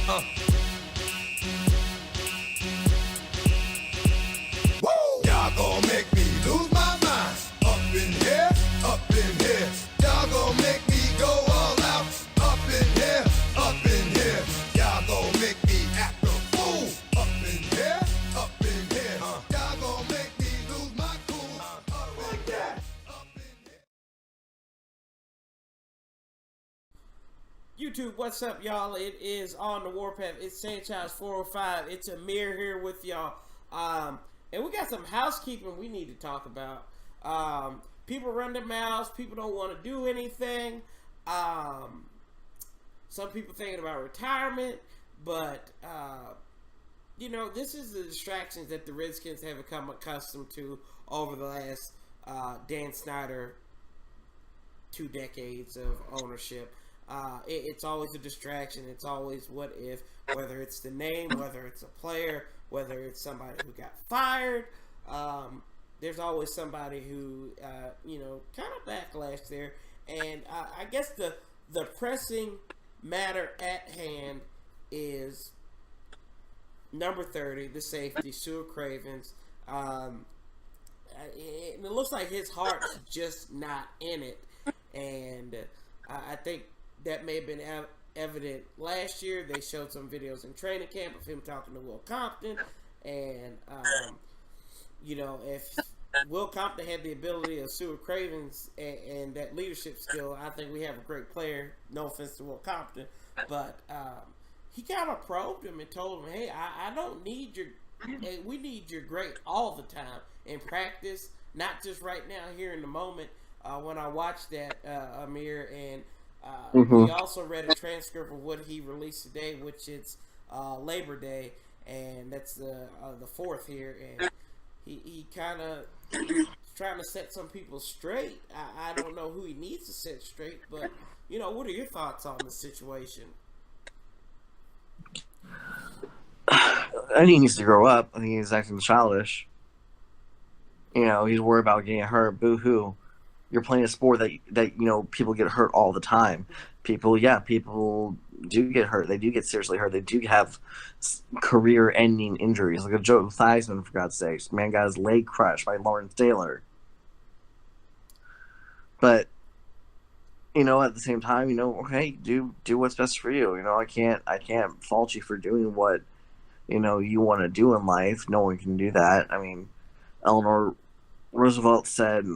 Y'all gon' make me lose my mind. Up in here, up in here. Y'all gon' make me go all out. Up in here, up in here. Y'all gon' make me act a fool. Up in here, up in here. Y'all gon' make me lose my cool. Up like that. Up in here. YouTube, what's up, y'all? It is On the Warpath. It's Sanchez 405. It's Amir here with y'all. And we got some housekeeping we need to talk about. People run their mouths. People don't want to do anything. Some people thinking about retirement. But, you know, this is the distractions that the Redskins have become accustomed to over the last Dan Snyder 2 decades of ownership. It's always a distraction. It's always what if, whether it's the name, whether it's a player, whether it's somebody who got fired. There's always somebody who, you know, kind of backlash there. And I guess the pressing matter at hand is number 30, the safety, Su'a Cravens. It looks like his heart's just not in it. And I think that may have been evident last year. They showed some videos in training camp of him talking to Will Compton. And, you know, if Will Compton had the ability of Su'a Cravens and that leadership skill, I think we have a great player. No offense to Will Compton. But he kind of probed him and told him, hey, I don't need your – we need your great all the time in practice, not just right now here in the moment. When I watched that, Amir, and we also read a transcript of what he released today, which is Labor Day, and that's the 4th here, and he kind of trying to set some people straight. I don't know who he needs to set straight, but, you know, what are your thoughts on the situation? I think he needs to grow up. I think he's acting childish. You know, he's worried about getting hurt. Boo-hoo. You're playing a sport that you know, people get hurt all the time. People do get hurt. They do get seriously hurt. They do have career-ending injuries. Like a Joe Theismann, for God's sakes. Man got his leg crushed by Lawrence Taylor. But, you know, at the same time, you know, okay, do what's best for you. You know, I can't fault you for doing what, you know, you want to do in life. No one can do that. I mean, Eleanor Roosevelt said,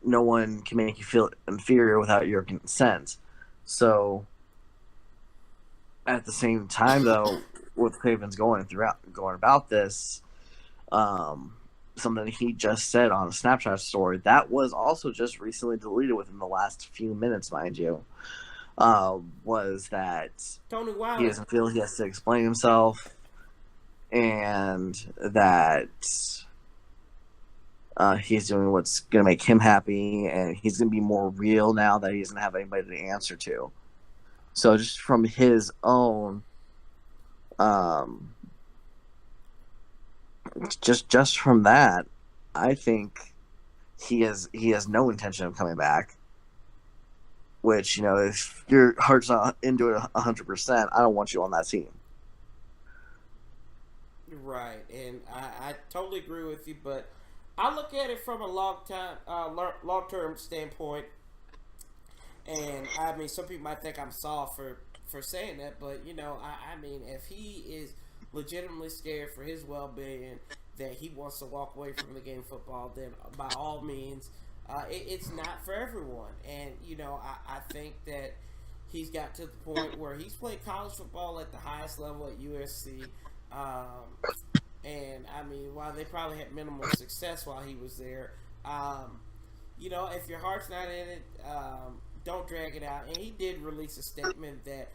no one can make you feel inferior without your consent. So, at the same time, though, with Cravens going about this, something he just said on a Snapchat story that was also just recently deleted within the last few minutes, mind you, was that Tony Wilder, he doesn't feel he has to explain himself, and that he's doing what's going to make him happy, and he's going to be more real now that he doesn't have anybody to answer to. So just from his own, just from that, I think he has no intention of coming back. Which, you know, if your heart's not into it 100%, I don't want you on that team. Right, and I totally agree with you, but I look at it from a long-term standpoint, and I mean, some people might think I'm soft for saying that, but, you know, I mean, if he is legitimately scared for his well-being, that he wants to walk away from the game of football, then by all means, it's not for everyone. And, you know, I think that he's got to the point where he's played college football at the highest level at USC. And, I mean, while they probably had minimal success while he was there, you know, if your heart's not in it, don't drag it out. And he did release a statement that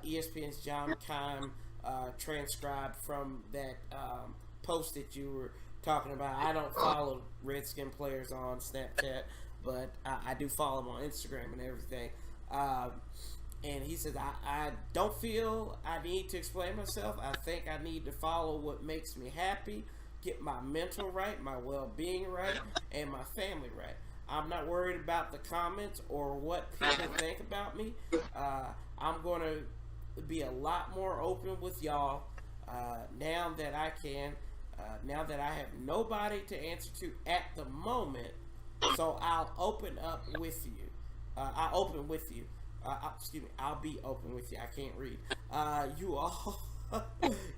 ESPN's John Keim transcribed from that post that you were talking about. I don't follow Redskin players on Snapchat, but I do follow them on Instagram and everything. And he says, I don't feel I need to explain myself. I think I need to follow what makes me happy, get my mental right, my well-being right, and my family right. I'm not worried about the comments or what people think about me. I'm going to be a lot more open with y'all now that I can. Now that I have nobody to answer to at the moment, so I'll open up with you. I'll open with you. Excuse me. I'll be open with you. I can't read. You all,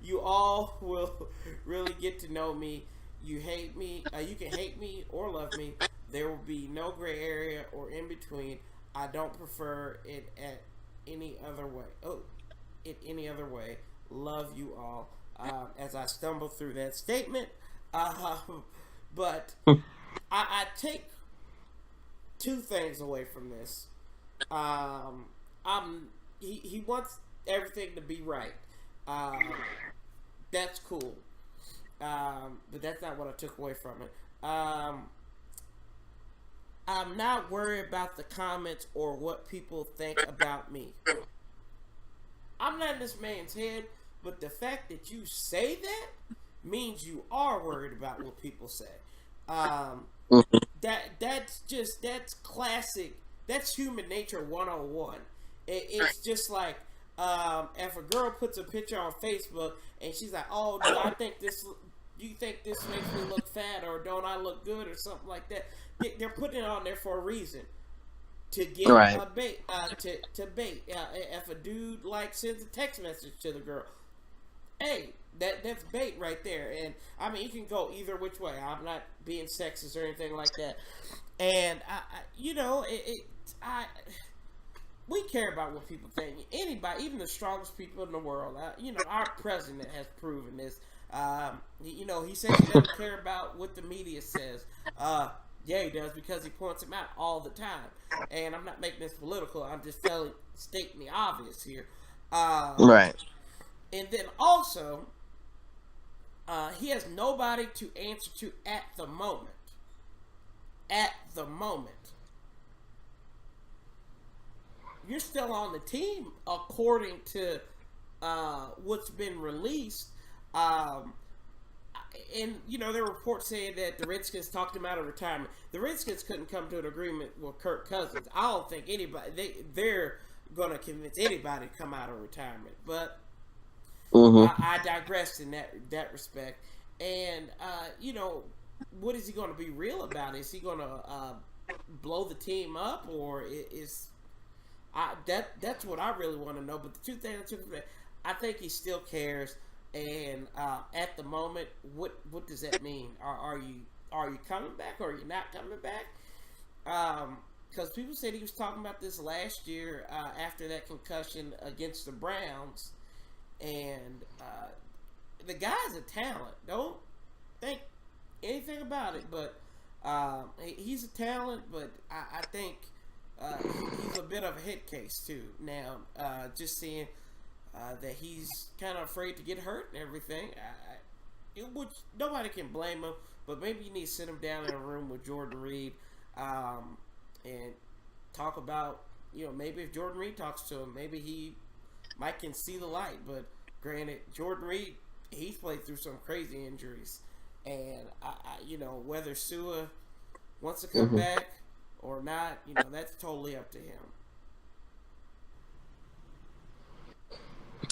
you all will really get to know me. You hate me. You can hate me or love me. There will be no gray area or in between. I don't prefer it at any other way. Oh, it any other way. Love you all. As I stumble through that statement, but I take two things away from this. He wants everything to be right. That's cool. But that's not what I took away from it. I'm not worried about the comments or what people think about me. I'm not in this man's head, but the fact that you say that means you are worried about what people say. That's classic. That's human nature 101. It's just like if a girl puts a picture on Facebook and she's like, "Oh, do I think this? Do you think this makes me look fat, or don't I look good, or something like that?" They're putting it on there for a reason, to get Right. a bait. To bait. If a dude sends a text message to the girl, hey, that's bait right there. And I mean, you can go either which way. I'm not being sexist or anything like that. And we care about what people think. Anybody, even the strongest people in the world. Our president has proven this. He says he doesn't care about what the media says. Yeah, he does, because he points them out all the time. And I'm not making this political. I'm just stating the obvious here. Right. And then also, he has nobody to answer to at the moment. At the moment. You're still on the team, according to what's been released. And, there were reports saying that the Redskins talked him out of retirement. The Redskins couldn't come to an agreement with Kirk Cousins. I don't think anybody, they're going to convince anybody to come out of retirement. But I digress in that respect. And, what is he going to be real about? Is he going to blow the team up, or is... that's what I really want to know. But the two things I took from that, I think he still cares. And at the moment, what does that mean? Are you coming back, or are you not coming back? Because people said he was talking about this last year after that concussion against the Browns, and the guy's a talent. Don't think anything about it, but he's a talent. But I think he's a bit of a head case too. Now, just seeing. That he's kind of afraid to get hurt and everything, which nobody can blame him, but maybe you need to sit him down in a room with Jordan Reed and talk about, maybe if Jordan Reed talks to him, maybe he might can see the light. But granted, Jordan Reed, he's played through some crazy injuries, and whether Su'a wants to come back or not, that's totally up to him.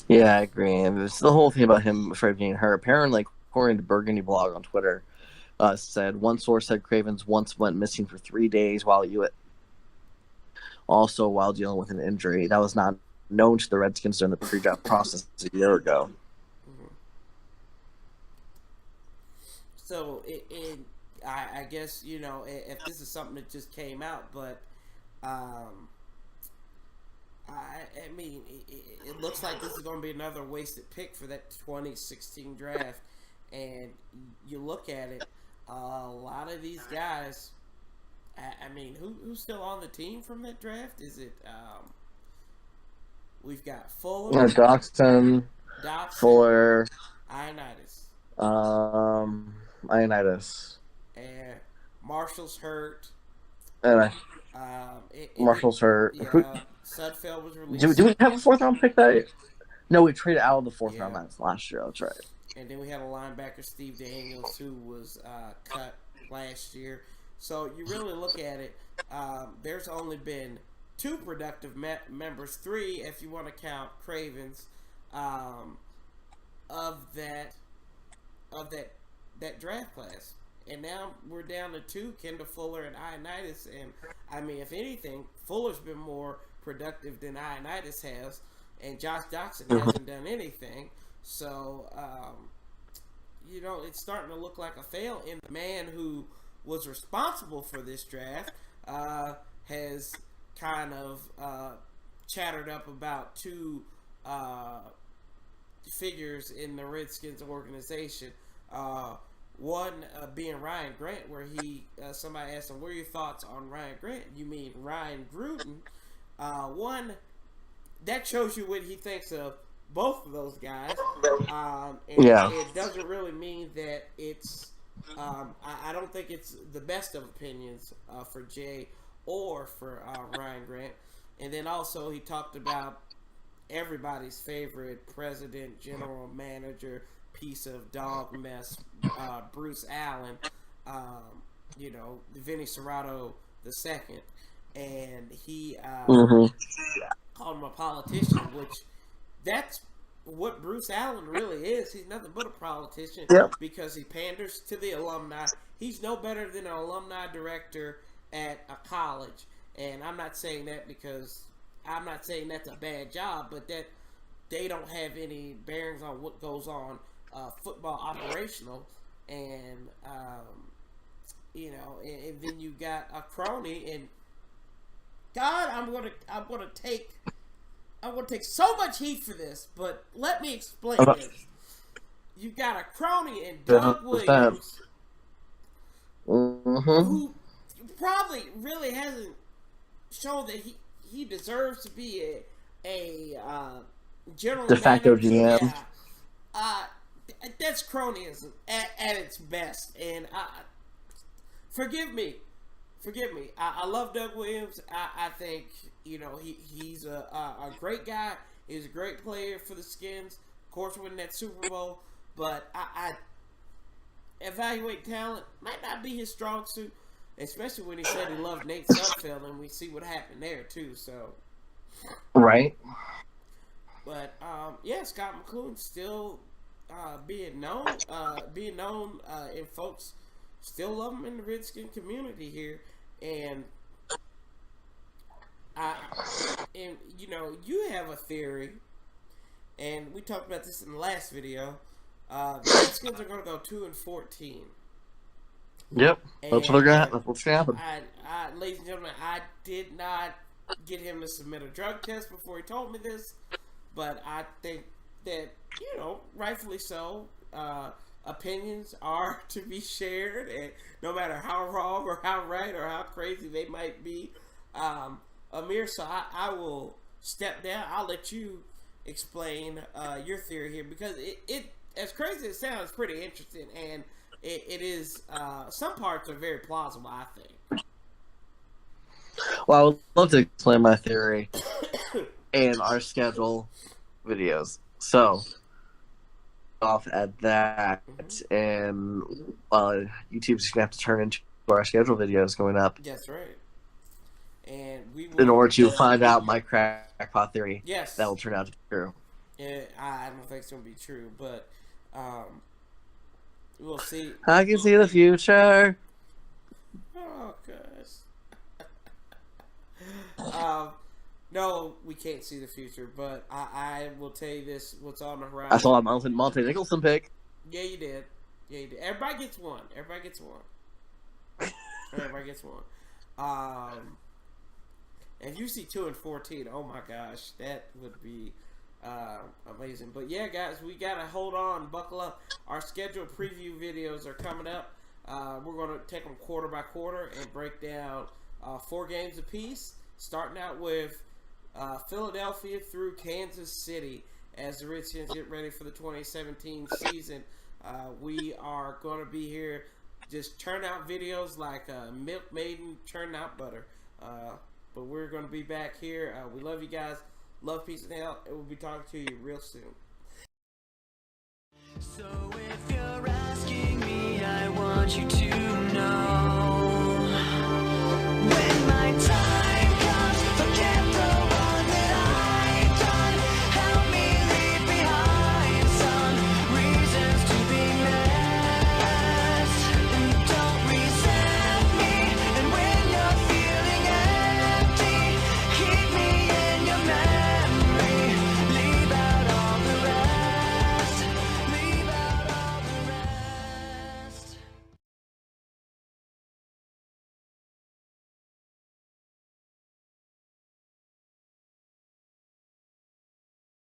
Yeah, I agree. And it's the whole thing about him afraid of getting hurt. Apparently, according to Burgundy Blog on Twitter, said one source said Cravens once went missing for 3 days while dealing with an injury that was not known to the Redskins during the pre-draft process a year ago. So, I guess, if this is something that just came out, but I mean, it looks like this is going to be another wasted pick for that 2016 draft. And you look at it, a lot of these guys, I mean, who's still on the team from that draft? Is it, we've got Fuller, Doxson, Fuller, Ioannidis, and Marshall's hurt. Marshall's hurt. Yeah, Sudfeld was released. Do we have a fourth round pick that? No, we traded out of the fourth round last year. That's right. And then we had a linebacker, Steve Daniels, who was cut last year. So you really look at it, there's only been two productive members, three if you want to count Cravens, of that draft class. And now we're down to two, Kendall Fuller and Ioannidis. And I mean, if anything, Fuller's been more productive than Ioannidis has, and Josh Doxson hasn't done anything. So, it's starting to look like a fail. And the man who was responsible for this draft has kind of chattered up about two figures in the Redskins organization. One being Ryan Grant, where somebody asked him, "What are your thoughts on Ryan Grant?" You mean Ryan Gruden? One that shows you what he thinks of both of those guys. It doesn't really mean that it's. I don't think it's the best of opinions for Jay or for Ryan Grant. And then also he talked about everybody's favorite president, general manager, piece of dog mess, Bruce Allen, Vinny Serrato II, and he called him a politician, which that's what Bruce Allen really is. He's nothing but a politician because he panders to the alumni. He's no better than an alumni director at a college, and I'm not saying that because I'm not saying that's a bad job, but that they don't have any bearings on what goes on football operational, and and then you got a crony, and God, I'm gonna take so much heat for this, but let me explain this. You got a crony in Doug Williams, who probably really hasn't shown that he deserves to be a general de facto manager. GM. Yeah. That's cronyism at its best, and forgive me. I love Doug Williams. I think he's a great guy. He's a great player for the Skins. Of course, winning that Super Bowl, but I evaluate talent might not be his strong suit, especially when he said he loved Nate Sudfeld, and we see what happened there too. So, right. But Scott McCloughan still being known, and folks still love him in the Redskin community here, and you have a theory, and we talked about this in the last video. The Redskins are going to go 2-14. Yep, that's what they're That's what's going to happen. Ladies and gentlemen, I did not get him to submit a drug test before he told me this, but I think that rightfully so. Opinions are to be shared, and no matter how wrong or how right or how crazy they might be, Amir. So I will step down. I'll let you explain your theory here, because it as crazy as it sounds, pretty interesting, and it is. Some parts are very plausible, I think. Well, I would love to explain my theory in our schedule videos. So, off at that, and YouTube's just gonna have to turn into our schedule videos going up. That's right. And we will, in order to find out my crackpot theory. Yes, that will turn out to be true. Yeah, I don't think it's gonna be true, but we'll see. I can see the future. Oh gosh. No, we can't see the future, but I will tell you this: what's on the horizon. I saw a Monte Nicholson pick. Yeah, you did. Everybody gets one. Everybody gets one. If you see 2-14, oh my gosh, that would be amazing. But yeah, guys, we gotta hold on, buckle up. Our scheduled preview videos are coming up. We're gonna take them quarter by quarter and break down 4 games apiece, starting out with Philadelphia through Kansas City as the Redskins get ready for the 2017 season. We are going to be here, just churn out videos like Milk Maiden churning out butter. But we're going to be back here. We love you guys. Love, peace, and health. And we'll be talking to you real soon. So if you're asking me, I want you to